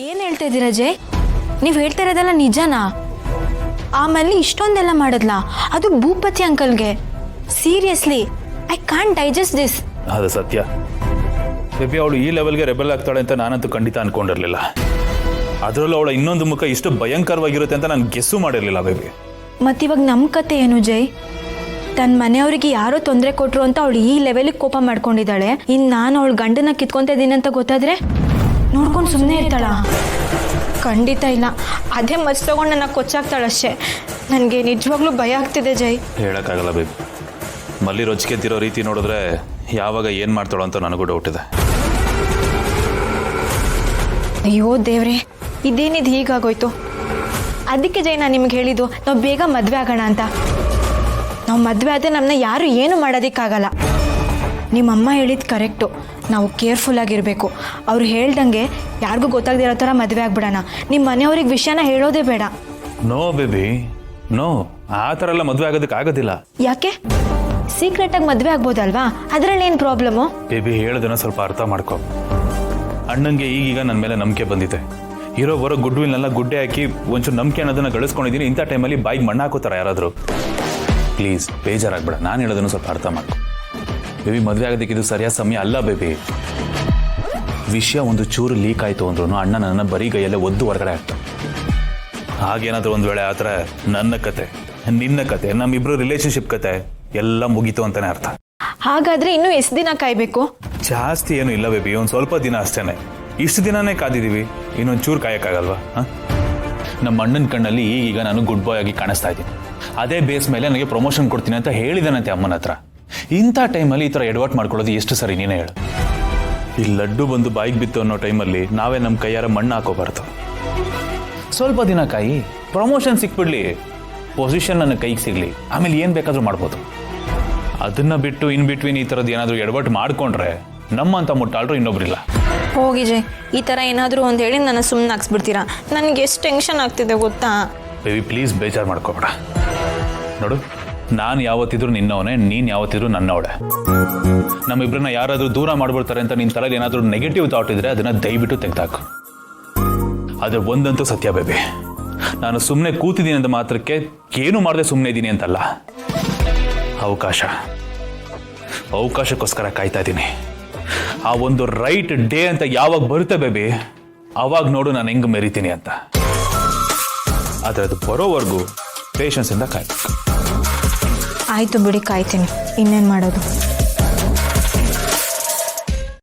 ಏನು ಹೇಳ್ತಾ ಇದ್ದೀರಾ ಜೈ? ನೀವು ಹೇಳ್ತಾ ಇರೋದೆಲ್ಲ ನಿಜನಾ? ಆಮೇಲೆ ಇಷ್ಟೊಂದೆಲ್ಲ ಮಾಡಿದ್ಲಾ? ಅದು ಭೂಪತಿ ಅಂಕಲ್ಗೆ. Seriously I can't digest this. ಅದು ಸತ್ಯ ಬೇಬಿ. ಅವಳು ಈ ಲೆವೆಲ್ಗೆ ರೆಬೆಲ್ ಆಗ್ತಾಳೆ ಅಂತ ನಾನಂತೂ ಖಂಡಿತ ಅನ್ಕೊಂಡಿರಲಿಲ್ಲ. ಅದರಲ್ಲೂ ಅವಳ ಇನ್ನೊಂದು ಮುಖ ಇಷ್ಟು ಭಯಂಕರವಾಗಿರುತ್ತೆ ಅಂತ ನಾನು ಗೆಸ್ಸು ಮಾಡಿರಲಿಲ್ಲ ಬೇಬಿ. ಮತ್ತಿವಾಗ ನಮ್ಮ ಕತೆ ಏನು ಜೈ? ತನ್ನ ಮನೆಯವರಿಗೆ ಯಾರೋ ತೊಂದರೆ ಕೊಟ್ಟರು ಅಂತ ಅವಳು ಈ ಲೆವೆಲಿಗೆ ಕೋಪ ಮಾಡ್ಕೊಂಡಿದ್ದಾಳೆ. ಇನ್ನು ನಾನು ಅವಳ ಗಂಡನ ಕಿತ್ಕೊತಾ ಇದ್ದೀನಿ ಅಂತ ಗೊತ್ತಾದ್ರೆ ನೋಡ್ಕೊಂಡು ಸುಮ್ಮನೆ ಇರ್ತಾಳ? ಖಂಡಿತ ಇಲ್ಲ. ಅದೇ ಮಚ್ಚ ತಗೊಂಡು ನನ್ನ ಕೊಚ್ಚಾಕ್ತಾಳಷ್ಟೇ. ನನಗೆ ನಿಜವಾಗ್ಲೂ ಭಯ ಆಗ್ತಿದೆ ಜೈ. ಹೇಳೋಕ್ಕಾಗಲ್ಲ ಬೇಬಿ. ಮಲ್ಲಿ ರೊಚ್ಚಿಗೆದ್ದಿರೋ ರೀತಿ ನೋಡಿದ್ರೆ ಯಾವಾಗ ಏನು ಮಾಡ್ತಾಳೋ ಅಂತ ನನಗೂ ಡೌಟ್ ಇದೆ. ಅಯ್ಯೋ ದೇವ್ರೆ, ಇದೇನಿದು ಹೀಗಾಗೋಯ್ತು? ಅದಕ್ಕೆ ಜೈ ನಾನು ನಿಮ್ಗೆ ಹೇಳಿದ್ದು ನಾವು ಬೇಗ ಮದುವೆ ಆಗೋಣ ಅಂತ. ನಾವು ಮದುವೆ ಆದರೆ ನಮ್ಮನ್ನ ಯಾರು ಏನು ಮಾಡೋದಕ್ಕಾಗಲ್ಲ. ನಿಮ್ಮಮ್ಮ ಹೇಳಿದ್ದು ಕರೆಕ್ಟು. ನಾವು ಕೇರ್ಫುಲ್ ಆಗಿರಬೇಕು. ಅವ್ರು ಹೇಳ್ದಂಗೆ ಯಾರಿಗೂ ಗೊತ್ತಾಗದಿರೋ ಥರ ಮದುವೆ ಆಗ್ಬಿಡೋಣ. ನಿಮ್ಮ ಮನೆಯವ್ರಿಗೆ ವಿಷಯನ ಹೇಳೋದೇ ಬೇಡ. No baby, no. ಆ ಥರ ಎಲ್ಲ ಮದುವೆ ಆಗೋದಕ್ಕೆ ಆಗೋದಿಲ್ಲ. ಯಾಕೆ? ಸೀಕ್ರೆಟಾಗಿ ಮದುವೆ ಆಗ್ಬೋದಲ್ವಾ? ಅದರಲ್ಲಿ ಏನು ಪ್ರಾಬ್ಲಮ್ಮು? ಬೇಬಿ, ಹೇಳೋದನ್ನ ಸ್ವಲ್ಪ ಅರ್ಥ ಮಾಡ್ಕೊ. ಅಣ್ಣಂಗೆ ಈಗೀಗ ನನ್ನ ಮೇಲೆ ನಂಬಿಕೆ ಬಂದಿದೆ. ಇರೋ ಬರೋ ಗುಡ್ವಿಲ್ನೆಲ್ಲ ಗುಡ್ಡೆ ಹಾಕಿ ಒಂಚೂರು ನಂಬಿಕೆ ಅನ್ನೋದನ್ನ ಗಳಿಸ್ಕೊಂಡಿದ್ದೀನಿ. ಇಂಥ ಟೈಮಲ್ಲಿ ಬಾಯಿಗೆ ಮಣ್ಣು ಹಾಕೋತಾರೆ ಯಾರಾದರೂ. ಪ್ಲೀಸ್ ಬೇಜಾರಾಗ್ಬೇಡ. ನಾನು ಹೇಳೋದನ್ನು ಸ್ವಲ್ಪ ಅರ್ಥ ಮಾಡ್ಕೊ ಬೇಬಿ. ಮದುವೆ ಆಗೋದಕ್ಕೆ ಇದು ಸರಿಯಾದ ಸಮಯ ಅಲ್ಲ ಬೇಬಿ. ವಿಷಯ ಒಂದು ಚೂರು ಲೀಕ್ ಆಯಿತು ಅಂದ್ರೂ ಅಣ್ಣ ನನ್ನ ಬರೀ ಕೈಯಲ್ಲೇ ಒದ್ದು ಹೊರಗಡೆ ಆಗ್ತಾನೆ. ಹಾಗೇನಾದರೂ ಒಂದು ವೇಳೆ ಆ ಥರ ನನ್ನ ಕತೆ, ನಿನ್ನ ಕತೆ, ನಮ್ಮಿಬ್ರು ರಿಲೇಷನ್ಶಿಪ್ ಕತೆ ಎಲ್ಲ ಮುಗೀತು ಅಂತಾನೆ ಅರ್ಥ. ಹಾಗಾದ್ರೆ ಇನ್ನೂ ಎಷ್ಟು ದಿನ ಕಾಯಬೇಕು? ಜಾಸ್ತಿ ಏನು ಇಲ್ಲ ಬೇಬಿ, ಒಂದು ಸ್ವಲ್ಪ ದಿನ ಅಷ್ಟೇನೆ. ಇಷ್ಟು ದಿನನೇ ಕಾದಿದ್ದೀವಿ, ಇನ್ನೊಂದು ಚೂರು ಕಾಯೋಕ್ಕಾಗಲ್ವಾ? ನಮ್ಮ ಅಣ್ಣನ ಕಣ್ಣಲ್ಲಿ ಈಗ ನಾನು ಗುಡ್ ಬಾಯ್ ಆಗಿ ಕಾಣಿಸ್ತಾ ಇದ್ದೀನಿ. ಅದೇ ಬೇಸ್ ಮೇಲೆ ನನಗೆ ಪ್ರಮೋಷನ್ ಕೊಡ್ತೀನಿ ಅಂತ ಹೇಳಿದಾನಂತೆ ಅಮ್ಮನ ಹತ್ರ. ಇಂಥ ಟೈಮಲ್ಲಿ ಈ ಥರ ಎಡವಟ್ ಮಾಡ್ಕೊಳ್ಳೋದು ಎಷ್ಟು ಸರಿ, ನೀನೇ ಹೇಳು. ಈ ಲಡ್ಡು ಬಂದು ಬಾಯಿಗೆ ಬಿತ್ತು ಅನ್ನೋ ಟೈಮಲ್ಲಿ ನಾವೇ ನಮ್ಮ ಕೈಯಾರ ಮಣ್ಣು ಹಾಕೋಬಾರ್ದು. ಸ್ವಲ್ಪ ದಿನ ಕಾಯಿ, ಪ್ರಮೋಷನ್ ಸಿಕ್ಬಿಡ್ಲಿ, ಪೊಸಿಷನ್ ನನ್ನ ಕೈಗೆ ಸಿಗಲಿ, ಆಮೇಲೆ ಏನು ಬೇಕಾದರೂ ಮಾಡ್ಬೋದು. ಅದನ್ನ ಬಿಟ್ಟು ಇನ್ ಬಿಟ್ವೀನ್ ಈ ಥರದ್ದು ಏನಾದರೂ ಎಡವಟ್ಟು ಮಾಡ್ಕೊಂಡ್ರೆ ನಮ್ಮಂಥ ಮುಟ್ಟಾಳ್ರು ಇನ್ನೊಬ್ರಿಲ್ಲ. ಹೋಗಿ ಜೈ, ಈ ಥರ ಏನಾದರೂ ಒಂದು ಹೇಳಿ ನನ್ನ ಸುಮ್ಮನೆ ಹಾಕ್ಸ್ಬಿಡ್ತೀರಾ? ನನಗೆ ಎಷ್ಟು ಟೆನ್ಷನ್ ಆಗ್ತಿದೆ ಗೊತ್ತಾ? ಬೇಬಿ ಪ್ಲೀಸ್ ಬೇಜಾರು ಮಾಡ್ಕೋಬೇಡ. ನೋಡು, ನಾನು ಯಾವತ್ತಿದ್ರು ನಿನ್ನವನೇ, ನೀನು ಯಾವತ್ತಿದ್ರು ನನ್ನವಳೆ. ನಮ್ಮಿಬ್ಬರನ್ನ ಯಾರಾದರೂ ದೂರ ಮಾಡ್ಬಿಡ್ತಾರೆ ಅಂತ ನಿನ್ನ ತಲೆಯಲ್ಲಿ ಏನಾದರೂ ನೆಗೆಟಿವ್ ಥಾಟ್ ಇದ್ರೆ ಅದನ್ನು ದಯವಿಟ್ಟು ತೆಗೆದಾಕು. ಆದರೆ ಒಂದಂತೂ ಸತ್ಯ ಬೇಬಿ, ನಾನು ಸುಮ್ಮನೆ ಕೂತಿದ್ದೀನಿ ಅಂತ ಮಾತ್ರಕ್ಕೆ ಏನು ಮಾಡದೆ ಸುಮ್ಮನೆ ಇದ್ದೀನಿ ಅಂತಲ್ಲ. ಅವಕಾಶಕ್ಕೋಸ್ಕರ ಕಾಯ್ತಾ ಇದ್ದೀನಿ. ಆ ಒಂದು ರೈಟ್ ಡೇ ಅಂತ ಯಾವಾಗ ಬರುತ್ತೆ ಬೇಬಿ, ಆವಾಗ ನೋಡು ನಾನು ಹೆಂಗೆ ಮೆರಿತೀನಿ ಅಂತ. ಆದರೆ ಅದು ಬರೋವರೆಗೂ ಪೇಷನ್ಸಿಂದ ಕಾಯ್ಬೇಕು. ಆಯಿತು ಬಿಡಿ, ಕಾಯ್ತೀನಿ. ಇನ್ನೇನು ಮಾಡೋದು?